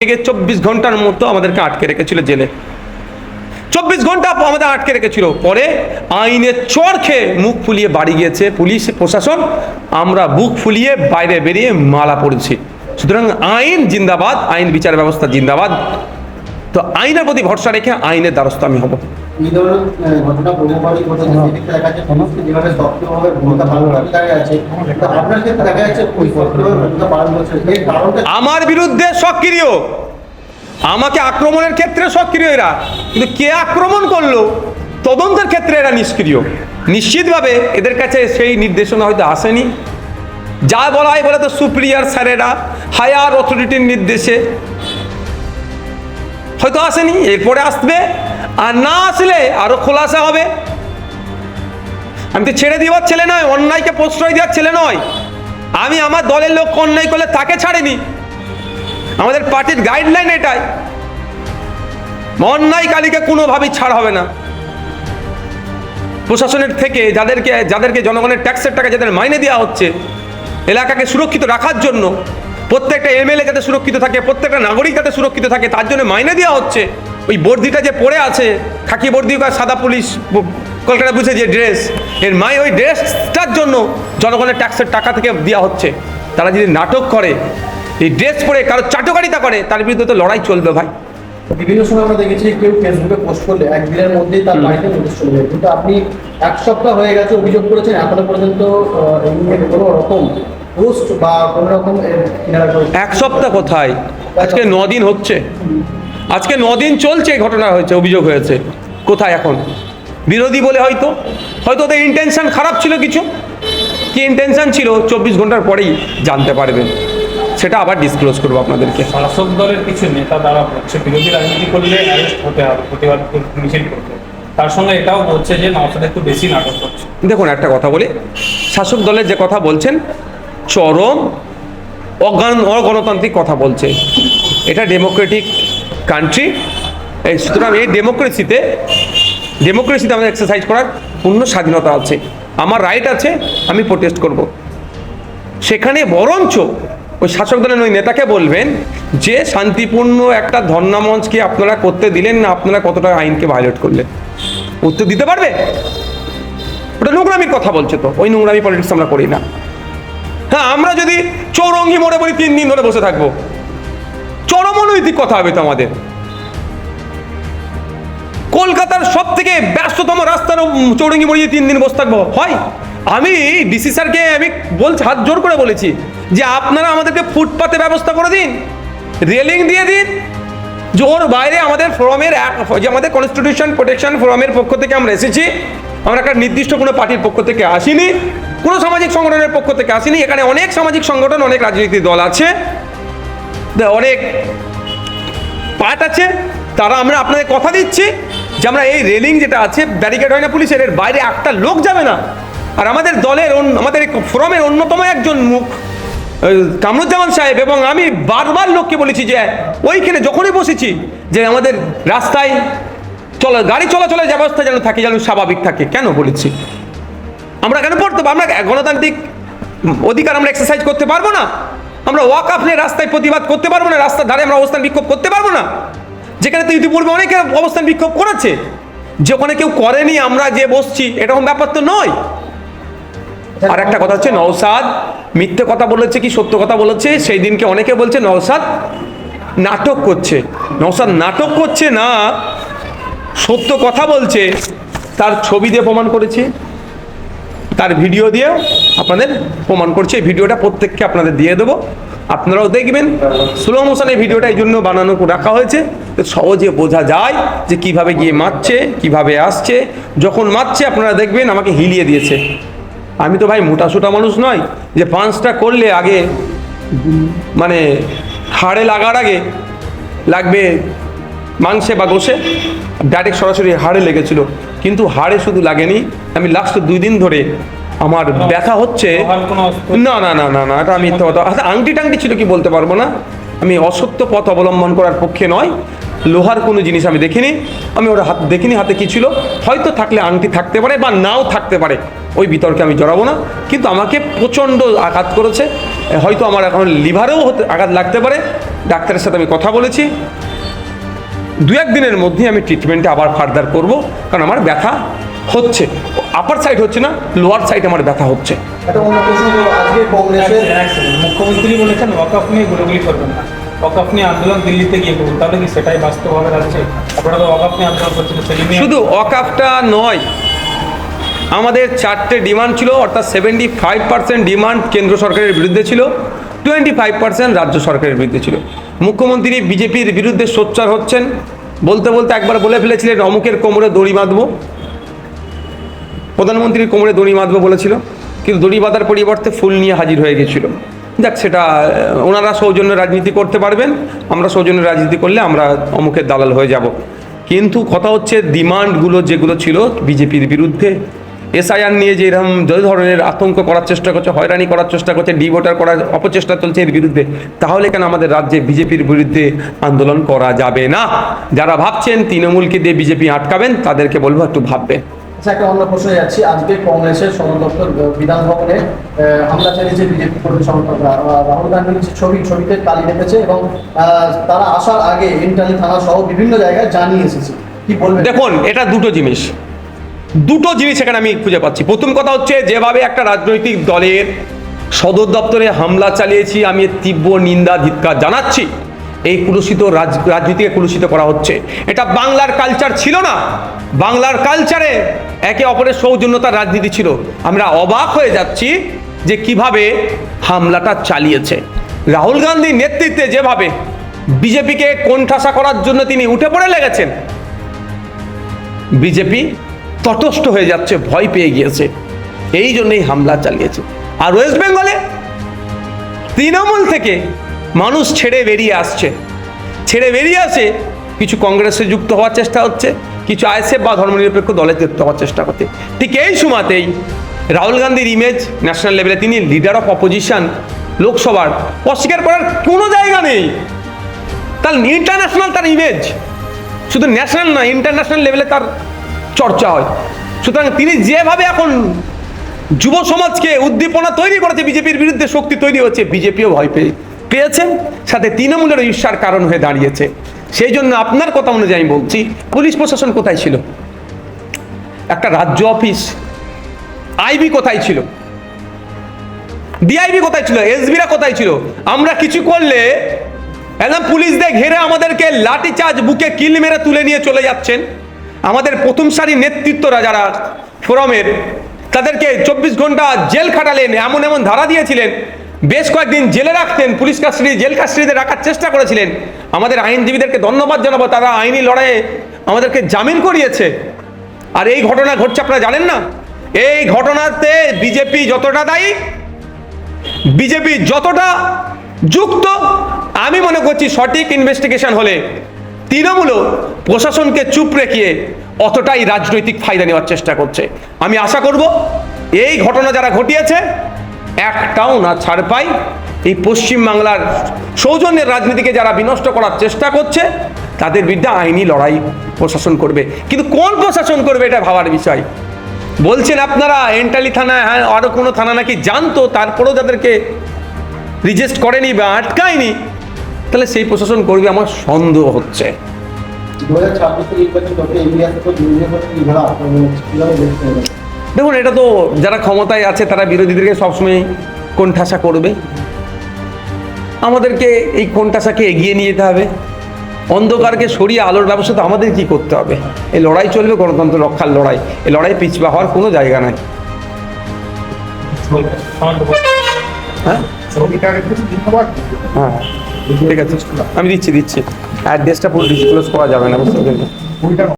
24 ঘন্টার মতো আমাদেরকে আটকে রেখেছিল জেলে। 24 ঘন্টা আমাদের আটকে রেখেছিল। পরে আইনের চড় খেয়ে মুখ ফুলিয়ে বাড়ি গিয়েছে পুলিশ প্রশাসন, আমরা বুক ফুলিয়ে বাইরে বেরিয়ে মালা পড়েছি। সুতরাং আইন জিন্দাবাদ, আইন বিচার ব্যবস্থা জিন্দাবাদ। তো আইনের প্রতি ভরসা রেখে আইনের দ্বারস্থ আমি হব। আমার বিরুদ্ধে সক্রিয়, আমাকে আক্রমণের ক্ষেত্রে সক্রিয় এরা, কিন্তু কে আক্রমণ করলো তদন্তের ক্ষেত্রে এরা নিষ্ক্রিয়। নিশ্চিতভাবে এদের কাছে সেই নির্দেশনা হয়তো আসেনি। যা বলা হয় বলে তো সুপ্রিয়ার স্যারেরা হায়ার অথরিটির নির্দেশে হয়তো আসেনি, এরপরে আসবে। আর না আসলে আরো খোলাসা হবে। আমি তো ছেড়ে দেওয়ার ছেলে নয়, অন্যায়কে প্রশ্রয় দেওয়ার ছেলে নয়। আমি আমার দলের লোক অন্যায় করলে তাকে ছাড়িনি। আমাদের পার্টির গাইডলাইন এটাই, অন্যায়কারীকে কোনোভাবেই ছাড় হবে না। প্রশাসনের থেকে যাদেরকে জনগণের ট্যাক্সের টাকা যাদের মাইনে দেওয়া হচ্ছে এলাকাকে সুরক্ষিত রাখার জন্য, প্রত্যেকটা এমএলএ যাতে সুরক্ষিত থাকে, প্রত্যেকটা নাগরিক যাতে সুরক্ষিত থাকে, তার জন্য মাইনে দেওয়া হচ্ছে। ওই বর্দিটা যে পড়ে আছে, খাকি বর্দি সাদা পুলিশ কলকাতা বুঝে যে ড্রেস, এর ওই ড্রেসটার জন্য জনগণের ট্যাক্সের টাকা থেকে দেওয়া হচ্ছে। তারা যদি নাটক করে, এই ড্রেস পরে কারো চাটকারিতা করে, তার বিরুদ্ধে তো লড়াই চলবে ভাই। বিভিন্ন সময় আমরা দেখেছি কেউ ফেসবুকে পোস্ট করলে একদিনের মধ্যেই তার বাড়িতে নোটিশ চলে যায়, কিন্তু আপনি এক সপ্তাহ হয়ে গেছে অভিযোগ করেছেন, এখনো পর্যন্ত কোনো রকম পোস্ট বা কোনো রকম এক সপ্তাহ কোথায়, আজকে 9 দিন হচ্ছে, আজকে 9 দিন চলছে ঘটনা হয়েছে, অভিযোগ হয়েছে। কোথায় এখন? বিরোধী বলে হয়তো ওদের ইন্টেনশন খারাপ ছিল, কিছু কি ইন্টেনশন ছিল 24 ঘন্টার পরেই জানতে পারবেন, সেটা আবার ডিসক্লোজ করবো আপনাদেরকে। শাসক দলের কিছু নেতা দ্বারা হচ্ছে বিরোধী রাজনীতি করলে অ্যারেস্ট হতে হবে, প্রতিবাদ মিছিল করতে। তার সঙ্গে এটাও বলছে যে নওশাদ একটু বেশি নাটক করছে। দেখুন একটা কথা বলি, শাসক দলের যে কথা বলছেন চরম অগণতান্ত্রিক কথা বলছে। এটা ডেমোক্রেটিক কান্ট্রি, সুতরাং এই ডেমোক্রেসিতে আমাদের এক্সারসাইজ করার পূর্ণ স্বাধীনতা আছে, আমার রাইট আছে, আমি প্রোটেস্ট করব। সেখানে বরঞ্চ ওই শাসক দলের ওই নেতাকে বলবেন যে শান্তিপূর্ণ একটা ধর্ণা মঞ্চকে আপনারা করতে দিলেন না, আপনারা কতটা আইনকে ভায়োলেট করলেন, উত্তর দিতে পারবে? ওটা নোংরামির কথা বলছে, তো ওই নোংরামি পলিটিক্স আমরা করি না। হ্যাঁ, আমরা যদি চৌরঙ্গি মোড়ে বলি 3 দিন ধরে বসে থাকবো, চরম অনৈতিক কথা হবে তো আমাদের। কলকাতার সব থেকে ব্যস্ততম রাস্তার চৌরঙ্গি মোড়ে 3 দিন বসে থাকবো হয়? আমি ডিসি স্যারকে আমি বলছি, হাত জোর করে বলেছি যে আপনারা আমাদেরকে ফুটপাতে ব্যবস্থা করে দিন, রেলিং দিয়ে দিন। জোর বাইরে আমাদের ফোরামের যে আমাদের কনস্টিটিউশন প্রোটেকশন ফোরামের পক্ষ থেকে আমরা এসেছি, আমরা একটা নির্দিষ্ট কোনো পার্টির পক্ষ থেকে আসিনি, কোনো সামাজিক সংগঠনের পক্ষ থেকে আসিনি। এখানে অনেক সামাজিক সংগঠন, অনেক রাজনৈতিক দল আছে, অনেক পার্ট আছে, তারা আমরা আপনাদের কথা দিচ্ছি যে আমরা এই রেলিং যেটা আছে, ব্যারিকেড হয় না পুলিশের, এর বাইরে একটা লোক যাবে না। আর আমাদের দলের আমাদের ফোরামের অন্যতম একজন মুখ কামরুজ্জামান সাহেব এবং আমি বারবার লোককে বলেছি যে ওইখানে যখনই বসেছি যে আমাদের রাস্তায় গাড়ি চলাচলের ব্যবস্থা যেন থাকে, যেন স্বাভাবিক থাকে। কেন বলেছি? আমরা কেন পড়তে পারবো? আমরা গণতান্ত্রিক অধিকার আমরা এক্সারসাইজ করতে পারবো না? আমরা ওয়াক আপ নিয়ে রাস্তায় প্রতিবাদ করতে পারবো না? রাস্তার ধারে আমরা অবস্থান বিক্ষোভ করতে পারবো না? যেখানে তো ইতিপূর্বে অনেকে অবস্থান বিক্ষোভ করেছে, যেখানে কেউ করেনি আমরা যে বসছি, এরকম ব্যাপার তো নয়। আর একটা কথা হচ্ছে, নওশাদ মিথ্যে কথা বলেছে কি সত্য কথা বলেছে, সেই দিনকে অনেকে বলছে নওশাদ নাটক করছে। নওশাদ নাটক করছে না, সত্য কথা বলছে। তার ছবি দিয়ে প্রমাণ করেছি, তার ভিডিও দিয়েও আপনাদের প্রমাণ করছে। এই ভিডিওটা প্রত্যেককে আপনাদের দিয়ে দেবো, আপনারাও দেখবেন। স্লো মোশনে ভিডিওটা এই জন্য বানানো রাখা হয়েছে, তো সহজে বোঝা যায় যে কিভাবে গিয়ে মারছে, কিভাবে আসছে। যখন মারছে আপনারা দেখবেন আমাকে হিলিয়ে দিয়েছে। আমি তো ভাই মোটাসোটা মানুষ নয় যে পাঁচটা করলে আগে মানে হাড়ে লাগার আগে লাগবে মাংসে বা গোশে, ডাইরেক্ট সরাসরি হাড়ে লেগেছিল। কিন্তু হাড়ে শুধু লাগেনি, আমি লাস্ট 2 দিন ধরে আমার ব্যথা হচ্ছে। না না না না না, এটা আমি মিথ্যা কথা। আংটি টাংটি ছিল কি বলতে পারবো না। আমি অসত্য পথ অবলম্বন করার পক্ষে নয়। লোহার কোনো জিনিস আমি দেখিনি, আমি ওটা হাত দেখিনি, হাতে কি ছিল হয়তো থাকলে আংটি থাকতে পারে বা নাও থাকতে পারে, ওই বিতর্কে আমি জড়াবো না। কিন্তু আমাকে প্রচণ্ড আঘাত করেছে, হয়তো আমার এখন লিভারেও আঘাত লাগতে পারে। ডাক্তারের সাথে আমি কথা বলেছি, 2-1 দিনের মধ্যেই আমি ট্রিটমেন্টে আবার ফার্দার করব, কারণ আমার ব্যথা হচ্ছে, আপার সাইড হচ্ছে না, লোয়ার সাইড আমার ব্যথা হচ্ছে। একটা অন্য প্রশ্ন হলো, আজকে কংগ্রেসের মুখ্যমন্ত্রী বলেছেন ওয়াকফ নিয়ে গুলোগুলি করবেন না, ওয়াকফ নিয়ে আন্দোলন দিল্লিতে গিয়ে করুন, তাহলে কি সেটাই বাস্তবভাবে যাচ্ছে? আপনারা তো ওয়াকফ নিয়ে আন্দোলন করছেন, সেটা নিয়ে শুধু ওয়াকফটা নয়, আমাদের 4টে ডিমান্ড ছিল, অর্থাৎ 75% ডিমান্ড কেন্দ্র সরকারের বিরুদ্ধে ছিল, 25% রাজ্য সরকারের বিরুদ্ধে ছিল। মুখ্যমন্ত্রী বিজেপির বিরুদ্ধে সোচ্চার হচ্ছেন, বলতে বলতে একবার বলে ফেলেছিলেন অমুকের কোমরে দড়ি বাঁধবো, প্রধানমন্ত্রীর কোমরে দড়ি বাঁধবো বলেছিল, কিন্তু দড়ি বাঁধার পরিবর্তে ফুল নিয়ে হাজির হয়ে গেছিল। যাক, সেটা ওনারা সৌজন্য রাজনীতি করতে পারবেন, আমরা সৌজন্য রাজনীতি করলে আমরা অমুকের দালাল হয়ে যাব। কিন্তু কথা হচ্ছে ডিমান্ডগুলো যেগুলো ছিল বিজেপির বিরুদ্ধে, এসআইআর নিয়ে যে এরকম যে ধরনের আতঙ্ক করার চেষ্টা করছে, হয়রানি করার চেষ্টা করছে, ডিভোটার করার অপচেষ্টা চলছে এর বিরুদ্ধে, তাহলে কেন আমাদের রাজ্যে বিজেপির বিরুদ্ধে আন্দোলন করা যাবে না? যারা ভাবছেন তৃণমূলকে দিয়ে বিজেপি আটকাবেন, তাদেরকে বলবো একটু ভাববেন। আচ্ছা, একটা অন্য প্রশ্নে যাচ্ছি। আজকে কংগ্রেসের সদর দপ্তর বিধান ভবনে হামলা চালিয়েছে বিজেপি কর্মী সমর্থকরা। রাহুল গান্ধীর যে ছবিতে তালি লেগেছে এবং তারা আসার আগে ইন্টারনেট থানা সহ বিভিন্ন জায়গায় জানিয়ে এসেছে, কি বলবেন? দেখুন, এটা দুটো জিনিস এখানে আমি খুঁজে পাচ্ছি। প্রথম কথা হচ্ছে, যেভাবে একটা রাজনৈতিক দলের সদর দপ্তরে হামলা চালিয়েছি, আমি এর তীব্র নিন্দা ধিক্কার জানাচ্ছি। এই কুলুষিত রাজনীতিকে কুলুষিত করা হচ্ছে। এটা বাংলার কালচার ছিল না। বাংলার কালচারে একে অপরের সৌজন্যতার রাজনীতি ছিল। আমরা অবাক হয়ে যাচ্ছি যে কিভাবে হামলাটা চালিয়েছে। রাহুল গান্ধীর নেতৃত্বে যেভাবে বিজেপিকে কোণঠাসা করার জন্য তিনি উঠে পড়ে লেগেছেন, বিজেপি তটস্থ হয়ে যাচ্ছে, ভয় পেয়ে গিয়েছে, এই জন্যই হামলা চালিয়েছে। আর ওয়েস্ট বেঙ্গলে তৃণমূল থেকে মানুষ ছেড়ে বেরিয়ে আসে, কিছু কংগ্রেসে যুক্ত হওয়ার চেষ্টা হচ্ছে, কিছু আইএসএফ বা ধর্মনিরপেক্ষ দলে যুক্ত হওয়ার চেষ্টা করছে। ঠিক এই সময়তেই রাহুল গান্ধীর ইমেজ ন্যাশনাল লেভেলে, তিনি লিডার অফ অপোজিশন লোকসভার, অস্বীকার করার কোনো জায়গা নেই। তার ইন্টারন্যাশনাল তার ইমেজ, শুধু ন্যাশনাল না, ইন্টারন্যাশনাল লেভেলে তার চর্চা হয়। সুতরাং তিনি যেভাবে এখন যুব সমাজকে উদ্দীপনা তৈরি করেছে, বিজেপির বিরুদ্ধে শক্তি তৈরি হচ্ছে, বিজেপিও ভয় পেয়েছেন, সাথে তৃণমূলের ঈর্ষার কারণ হয়ে দাঁড়িয়েছে। সেই জন্য আপনার কথা অনুযায়ী আমি বলছি, পুলিশ প্রশাসন কোথায় ছিল? একটা রাজ্য অফিস, আইবি কোথায় ছিল? ডিআইবি কোথায় ছিল? এসবিরা কোথায় ছিল? আমরা কিছু করলে একদম পুলিশদের ঘেরে আমাদেরকে লাঠি চার্জ, বুকে কিল মেরে তুলে নিয়ে চলে যাচ্ছেন। আমাদের প্রথম সারি নেতৃত্বরা যারা ফোরামের, তাদেরকে 24 ঘন্টা জেল খাটালেন, এমন ধারা দিয়েছিলেন, বেশ কয়েকদিন জেলে রাখতেন, পুলিশ কাস্টাডি, জেল কাস্টাডিতে রাখার চেষ্টা করেছিলেন। আমাদের আইনজীবীদেরকে ধন্যবাদ জানাবো, তারা আইনি লড়াইয়ে আমাদেরকে জামিন করিয়েছে। আর এই ঘটনা ঘটছে, আপনারা জানেন না? এই ঘটনাতে বিজেপি যতটা দায়ী, বিজেপি যতটা যুক্ত, আমি মনে করছি সঠিক ইনভেস্টিগেশন হলে তৃণমূল প্রশাসনকে চুপ রেখে অতটাই রাজনৈতিক ফায়দা নেওয়ার চেষ্টা করছে। আমি আশা করব এই ঘটনা যারা ঘটিয়েছে একটাও না ছাড় পাই। এই পশ্চিমবাংলার সৌজন্যের রাজনীতিকে যারা বিনষ্ট করার চেষ্টা করছে, তাদের বিরুদ্ধে আইনি লড়াই প্রশাসন করবে। কিন্তু কোন প্রশাসন করবে এটা ভাবার বিষয়। বলছেন আপনারা এন্টালি থানা, হ্যাঁ, আরও কোনো থানা নাকি জানতো, তারপরেও যাদেরকে রিজেস্ট করেনি বা আটকায়নি, তাহলে সেই প্রশাসন করবে আমার সন্দেহ হচ্ছে। 2026 নির্বাচন করতে এগিয়ে আসতে তো কিভাবে দেখতে হবে? দেখুন, এটা তো যারা ক্ষমতায় আছে তারা বিরোধীদেরকে সবসময় কোণঠাসা করবে। আমাদেরকে এই কোণঠাসাকে এগিয়ে নিয়ে যেতে হবে। অন্ধকারকে সরিয়ে আলোর ব্যবস্থা তো আমাদের কি করতে হবে। এই লড়াই চলবে, গণতন্ত্র রক্ষার লড়াই। এই লড়াই পিছপা হওয়ার কোনো জায়গা নাই। হ্যাঁ, হ্যাঁ, ঠিক আছে, আমি দিচ্ছি। অ্যাড্রেসটা পুরো ডিসক্লোজ করা যাবে না, বুঝতে পারলেন?